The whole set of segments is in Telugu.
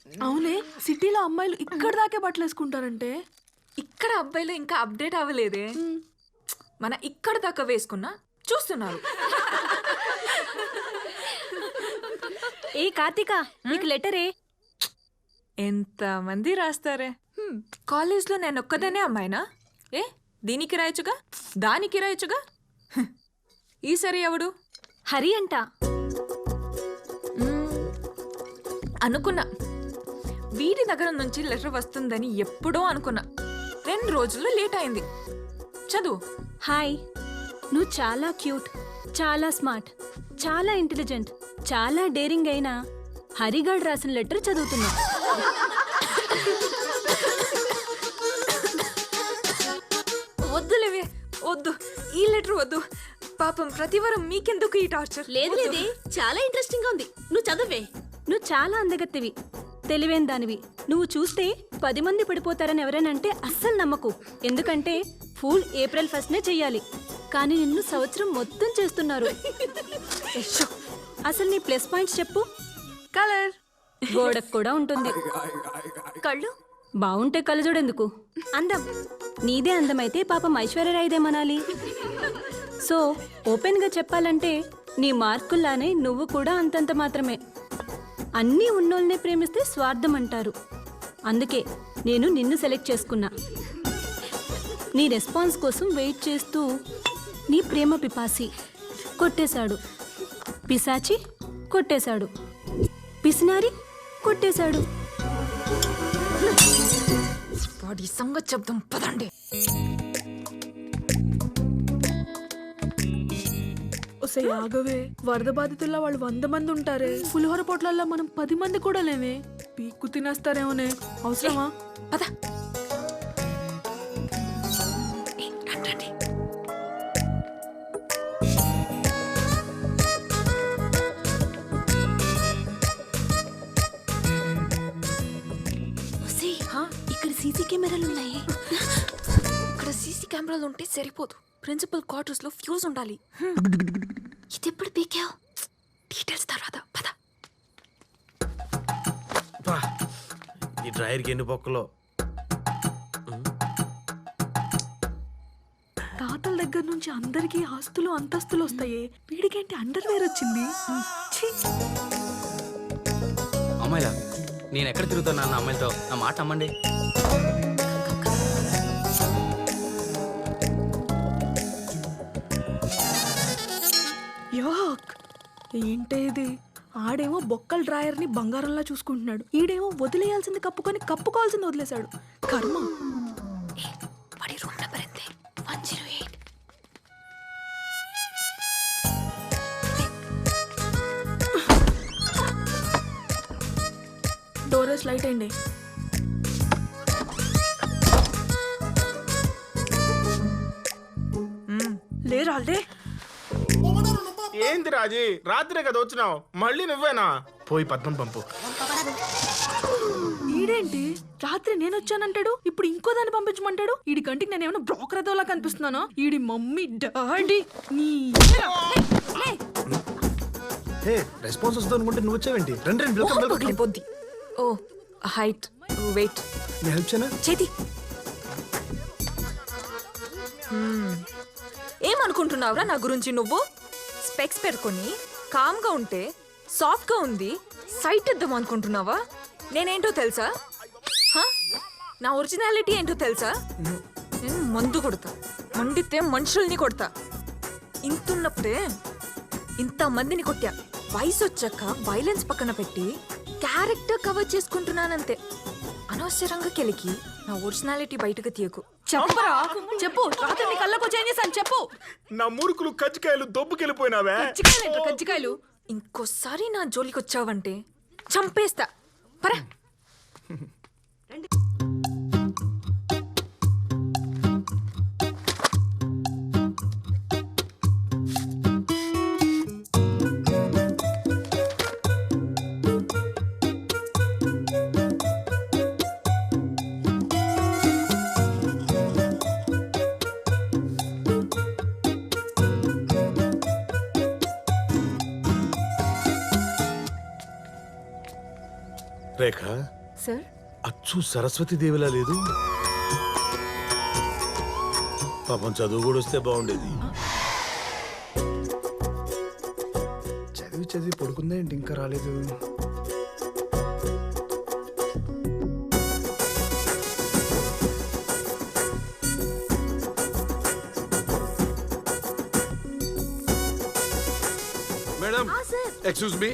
అవునే, సిటీలో అమ్మాయిలు ఇక్కడ దాకే బట్టలు వేసుకుంటారంటే. ఇక్కడ అబ్బాయిలు ఇంకా అప్డేట్ అవ్వలేదే. మన ఇక్కడ దాకా వేసుకున్నా చూస్తున్నారు. ఏ కార్తీక, నీకు లెటరే. ఎంత మంది రాస్తారే. కాలేజ్లో నేను ఒక్కదానే అమ్మాయినా? ఏ దీనికి రాయొచ్చుగా, దానికి రాయొచ్చుగా. ఈసారి ఎవడు? హరి అంట. అనుకున్నా వీడి దగ్గర నుంచి లెటర్ వస్తుందని ఎప్పుడో అనుకున్నా. 2 రోజుల్లో లేట్ అయింది. చదువు. హాయ్, నువ్వు చాలా క్యూట్, చాలా స్మార్ట్, చాలా ఇంటెలిజెంట్, చాలా డేరింగ్ అయినా హరిగాడ్ రాసిన లెటర్ చదువుతున్నా. వద్దులేవే, వద్దు, ఈ లెటర్ వద్దు. పాపం ప్రతివారం మీకెందుకు ఈ టార్చర్? లేదు లేదే, చాలా ఇంట్రెస్టింగ్ గా ఉంది. నువ్వు చదువే. నువ్వు చాలా అందగత్తివి, తెలివైన దానివి. నువ్వు చూస్తే 10 మంది పడిపోతారని ఎవరైనంటే అస్సలు నమ్మకు. ఎందుకంటే ఫూల్ ఏప్రిల్ 1నే చెయ్యాలి, కానీ నిన్ను సంవత్సరం మొత్తం చేస్తున్నారు. అసలు నీ ప్లస్ పాయింట్స్ చెప్పు. కలర్. గోడకు కూడా ఉంటుంది. కళ్ళు బాగుంటే కళ్ళజోడెందుకు? అందం. నీదే అందమైతే పాపం ఐశ్వర్యరాయిదేమనాలి. సో ఓపెన్గా చెప్పాలంటే నీ మార్కుల్లానే నువ్వు కూడా అంతంత మాత్రమే. అన్నీ ఉన్నోళ్ళనే ప్రేమిస్తే స్వార్థం అంటారు. అందుకే నేను నిన్ను సెలెక్ట్ చేసుకున్నా. నీ రెస్పాన్స్ కోసం వెయిట్ చేస్తూ నీ ప్రేమ పిపాసి కొట్టేశాడు, పిశాచి కొట్టేశాడు, పిసినారి కొట్టేశాడు. వాడి సంగతి చెప్దాం పదండి. ఒసే ఆగవే, వరద బాధితుల్లో వాళ్ళు 100 మంది ఉంటారే. పులిహోర పొట్లల్లో మనం 10 మంది కూడా లేమే. పీక్కు తినేస్తారేమోనే. అవసరమా? పద. ఇక్కడ సీసీ కెమెరాలు ఉన్నాయి. ఇక్కడ సీసీ కెమెరాలు ఉంటే సరిపోదు. ప్రిన్సిపల్ క్వార్టర్స్ లో ఫ్యూజ్ ఉండాలి. ఇది ఎప్పుడు పీకావు? డీటెయిల్స్ తర్వాత పద. ఈ డ్రైవర్కి ఎన్ని బొక్కలో. తాతల దగ్గర నుంచి అందరికీ ఆస్తులు అంతస్తులు వస్తాయి. వీడికేంటి అండర్వేర్ వచ్చింది? ఛీ! అమ్మాయిలా నేను ఎక్కడ తిరుగుతున్నా అన్న అమ్మాయిలతో నా మాట నమ్మండి. యాక్! ఏంటే ఇది? ఆడేమో బొక్కల డ్రాయర్ని బంగారంలా చూసుకుంటున్నాడు, ఈడేమో వదిలేయాల్సింది కప్పుకొని కప్పుకోవాల్సింది వదిలేశాడు. కర్మ. వాడి రూమ్ నెంబర్ ఎంత? 108. డోరేస్ లైట్ అయింది. లేరాలే. ఏంది రాజీ, రాత్రే కదా వచ్చినావు, మళ్ళీ నువ్వేనా? పోయి పద్మం పంపు. ఈడేంటి రాత్రి నేను వచ్చానంటాడు, ఇప్పుడు ఇంకో దాన్ని పంపించమంటాడు. ఈడి కంటికి నేను ఏమైనా బ్రోకర్ అదోలా కనిపిస్తున్నానా? ఈడి మమ్మీ డాడీ నీ రెస్పాన్స్ వస్తుంది అనుకుంటే నువ్వు వచ్చావేంటి? పగిలిపోద్ది. ఓ హైట్, వెయిట్. హెల్ప్ చేయనా? చేతి. ఏమనుకుంటున్నావురా నా గురించి నువ్వు? స్పెక్స్ పెట్టుకొని కామ్గా ఉంటే సాఫ్ట్గా ఉంది సైట్ ఇద్దాం అనుకుంటున్నావా? నేనేంటో తెలుసా? నా ఒరిజినాలిటీ ఏంటో తెలుసా? నేను మందు కొడతా, మండితే మనుషుల్ని కొడతా. ఇంతున్నప్పుడే ఇంతమందిని కొట్టా. వయసు వచ్చాక వైలెన్స్ పక్కన పెట్టి క్యారెక్టర్ కవర్ చేసుకుంటున్నానంతే. అనవసరంగా కెలికి నా ఒరిజినాలిటీ బయటకు తీయకు. చెప్పరా? చెప్పు. రాత్రి నీ కళ్ళకు వచ్చి ఏం చేశాను చెప్పు. నా మురుకులు కజ్జికాయలు దొబ్బుకెళ్ళిపోయినావే. కజ్జికాయలు కజ్జికాయలు. ఇంకోసారి నా జోలికి వచ్చావంటే చంపేస్తా. పరా. రేఖ, సార్ అచ్చు సరస్వతి దేవిలా లేదు. పాపం చదువు కూడా వస్తే బాగుండేది. చదివి చదివి పడుకుందా ఏంటి ఇంకా రాలేదు? మేడం ఎక్స్క్యూజ్ మీ,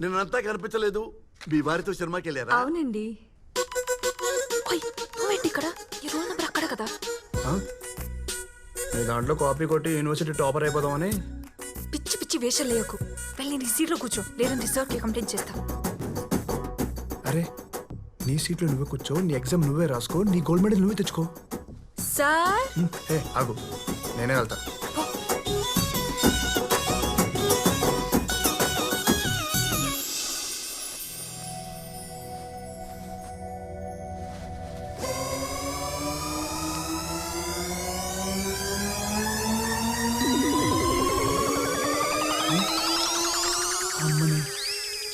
నిన్నంతా కనిపించలేదు. మీ వారితో సినిమాకి వెళ్ళారా? అవునండి. నువ్వేంటి ఇక్కడ? ఈ రోల్ నెంబర్ అక్కడ కదా. నీ దాంట్లో కాపీ కొట్టి యూనివర్సిటీ టాపర్ అయిపోదామని. పిచ్చి పిచ్చి వేషాలు లేయకు. వెళ్ళి నీ సీట్లో కూర్చో, లేదంటే సార్కి కంప్లైంట్ చేస్తా. అరే నీ సీట్లో నువ్వే కూర్చో, నీ ఎగ్జామ్ నువ్వే రాసుకో, నీ గోల్డ్ మెడల్ నువ్వే తెచ్చుకో. సార్ హే ఆగు, నేనే వెళ్తా.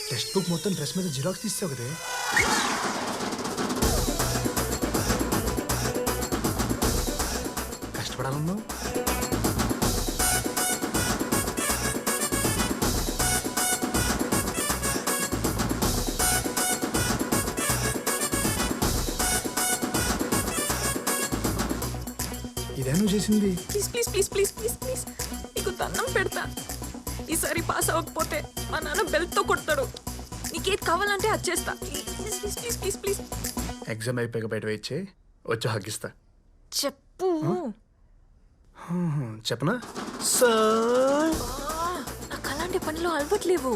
టెక్స్ట్ బుక్ మొత్తం డ్రెస్ మీద జిరాక్స్ తీస్తావు కదే. కష్టపడాలన్నావు. ఇదే నువ్వు చేసింది. Please please please please please please నీకు దండం పెడతా. ఈసారి పాస్ అవ్వకపోతే మా నాన్న బెల్ట్తో కొడతాడు. నీకేది కావాలంటే అది చేస్తా. Please please please please please. Exam అయిపోయాక బయట వెయిట్ చేయి, వచ్చి హగ్గిస్తా. చెప్పు. చెప్పనా? సార్ నాకు అలాంటి పనిలో అలవట్లేవు.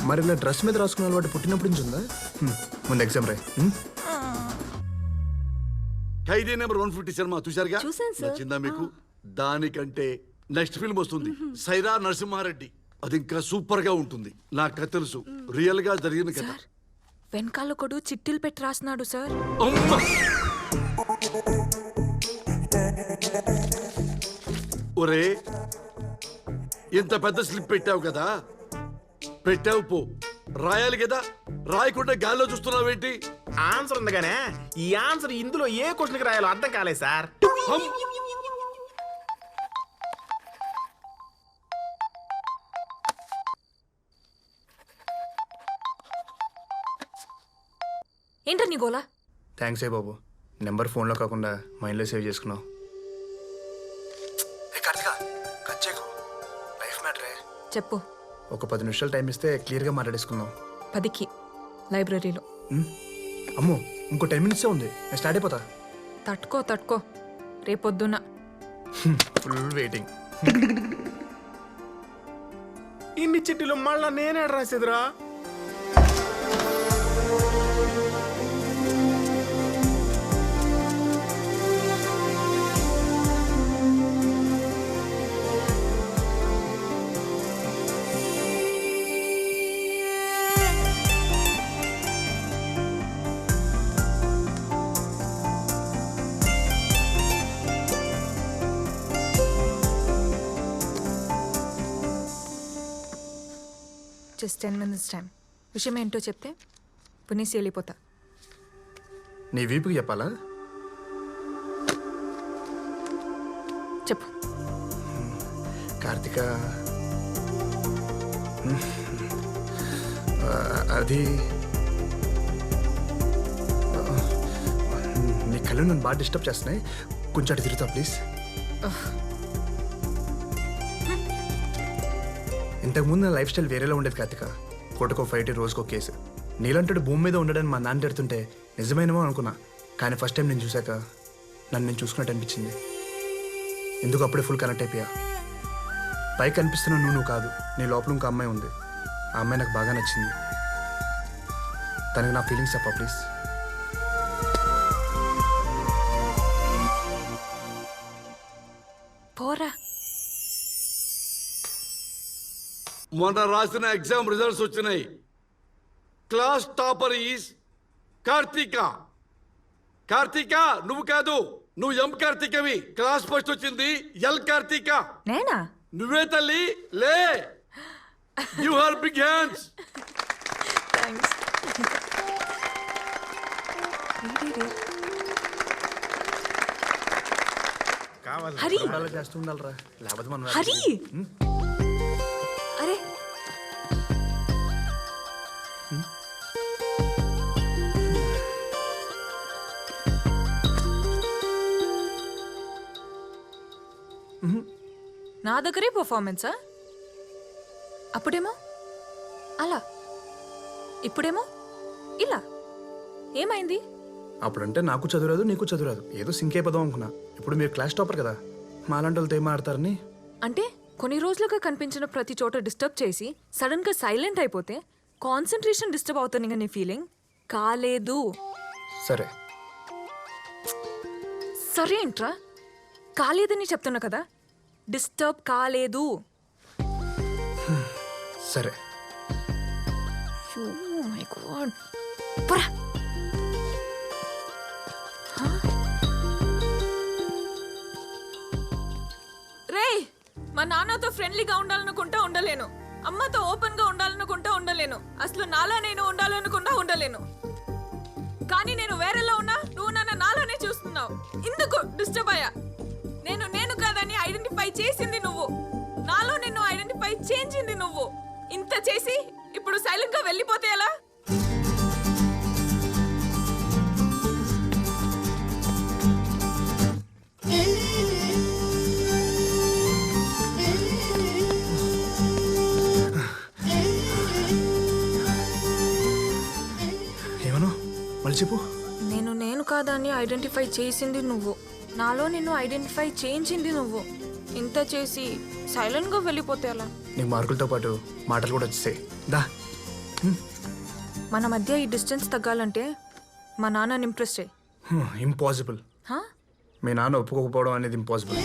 మరి ఇలా డ్రెస్ మీద రాసుకున్న అలవాటు పుట్టినప్పటి నుంచి ఉందా? ముందు ఎగ్జామ్ రాయి. ఖైదీ నెంబర్ 150 సినిమా చూశారుగా? చూశాను సార్. నచ్చిందా మీకు? దానికంటే నెక్స్ట్ ఫిల్మ్ వస్తుంది, సైరా నరసింహారెడ్డి. అది ఇంకా సూపర్ గా ఉంటుంది. నాకు తెలుసు, రియల్ గా జరిగిన కథ. సార్ వెనకాల కొడు చిట్టీలు పెట్టి రాస్తున్నాడు సార్. అమ్మా! ఒరే, ఇంత పెద్ద స్లిప్ పెట్టావు కదా, పెట్టావు పో, రాయాలి కదా. రాయకుండా గాల్లో చూస్తున్నావేంటి? ఆన్సర్ ఉంది కానీ ఈ ఆన్సర్ ఇందులో ఏ క్వశ్చన్కి రాయాలో అర్థం కాలేదు సార్. ఏంటో నీ గోలా? థ్యాంక్స్ ఏ బాబు, నెంబర్ ఫోన్లో కాకుండా మైండ్లో సేవ్ చేసుకున్నావు. లైఫ్ మ్యాటరే. చెప్పు. ఒక 10 నిమిషాలు టైం ఇస్తే క్లియర్గా మాట్లాడేసుకున్నావు. 10కి లైబ్రరీలో. అమ్మో, ఇంకో 10 మినిట్సే ఉంది, నేను స్టార్ట్ అయిపోతా. తట్టుకో తట్టుకో, రేపొద్దున. Full waiting. ఇన్ని చిట్టీలు మళ్ళా నేనే రాసేదిరా. Just 10 minutes time. విషయం ఏంటో చెప్తే పునీసి వెళ్ళిపోతా. నీ వీపుకి చెప్పాలా? చెప్పు. కార్తిక, అది నీ కళ్ళు నన్ను బాగా డిస్టర్బ్ చేస్తున్నాయి, కొంచెం అటు తిరుగుతా ప్లీజ్. ఇంతకుముందు నా లైఫ్ స్టైల్ వేరేలా ఉండేది కార్తిక. పూటకో ఫైట్, రోజుకో కేసు. నీలంటాడు భూమి మీద ఉండడానికి మా నాన్న తిడుతుంటే నిజమేనేమో అనుకున్నా. కానీ ఫస్ట్ టైం నేను చూశాక నన్ను నేను చూసుకున్నట్టు అనిపించింది. ఎందుకు అప్పుడే ఫుల్ కనెక్ట్ అయిపోయా. పైకి కనిపిస్తున్నా నువ్వు కాదు, నీ లోపల ఇంకో అమ్మాయి ఉంది. ఆ అమ్మాయి నాకు బాగా నచ్చింది. తనకి నా ఫీలింగ్స్ చెప్పా ప్లీజ్. పోరా. మొన్న రాసిన ఎగ్జామ్ రిజల్ట్స్ వచ్చినాయి. Class topper is Karthika. Karthika నువ్వు కాదు, నువ్వు ఎం కార్తీకవి. క్లాస్ ఫస్ట్ వచ్చింది ఎల్ కార్తీక. నేనా? నువ్వే తల్లి, లే. Give her big hands. Thanks. కావాలి హరి అలా చేస్తూ ఉండాలిరా లేకపోతే మనం హరి అరే నా దగ్గరే పర్ఫార్మెన్సా? అప్పుడేమో అలా, ఇప్పుడేమో ఇలా. ఏమైంది? అప్పుడంటే నాకు చదువురాదు నీకు చదువురాదు ఏదో సింక్ అయిపోదాం అనుకున్నా. ఇప్పుడు మీరు క్లాస్ టాపర్ కదా, మాలాంటి వాళ్ళతో ఏం ఆడతారని. అంటే కొన్ని రోజులుగా కనిపించిన ప్రతి చోట డిస్టర్బ్ చేసి సడన్ గా సైలెంట్ అయిపోతే కాన్సన్ట్రేషన్ డిస్టర్బ్ అవుతుంది నీ ఫీలింగ్ కాలేదు. సరే సరే ఏంట్రా, కాలేదని చెప్తున్నా కదా, డిస్టర్బ్ కాలేదు. సరే Oh my God. పోరా. రేయ్, మా నాన్నతో ఫ్రెండ్లీగా ఉండాలనుకుంటా ఉండలేను, అమ్మతో ఓపెన్ గా ఉండాలనుకుంటా ఉండలేను, అసలు నాలా నేను ఉండాలనుకుంటా ఉండలేను. కానీ నేను వేరేలా ఉన్నా, నువ్వు నన్ను నాలానే చూస్తున్నావు. ఇందుకు డిస్టర్బ్ అయ్యా. నేను కాదని ఐడెంటిఫై చేసింది నువ్వు, నాలో నిన్ను ఐడెంటిఫై చేయించింది నువ్వు. ఇంత చేసి ఇప్పుడు సైలెంట్ గా వెళ్ళిపోతే ఎలా? ఏమను మళ్ళీ చెప్పు. నేను కాదని ఐడెంటిఫై చేసింది నువ్వు, నాలో నిన్ను ఐడెంటిఫై చేయించింది నువ్వు. ఇంత చేసి సైలెంట్ గా వెళ్ళిపోతే ఎలా? నీకు మార్కులతో పాటు మాటలు కూడా వచ్చేసాయి. దా. మన మధ్య ఈ డిస్టెన్స్ తగ్గాలంటే మా నాన్నని ఇంప్రెస్ చేయి. ఇంపాసిబుల్. హా? మీ నాన్న ఒప్పుకోకపోవడం అనేది ఇంపాసిబుల్.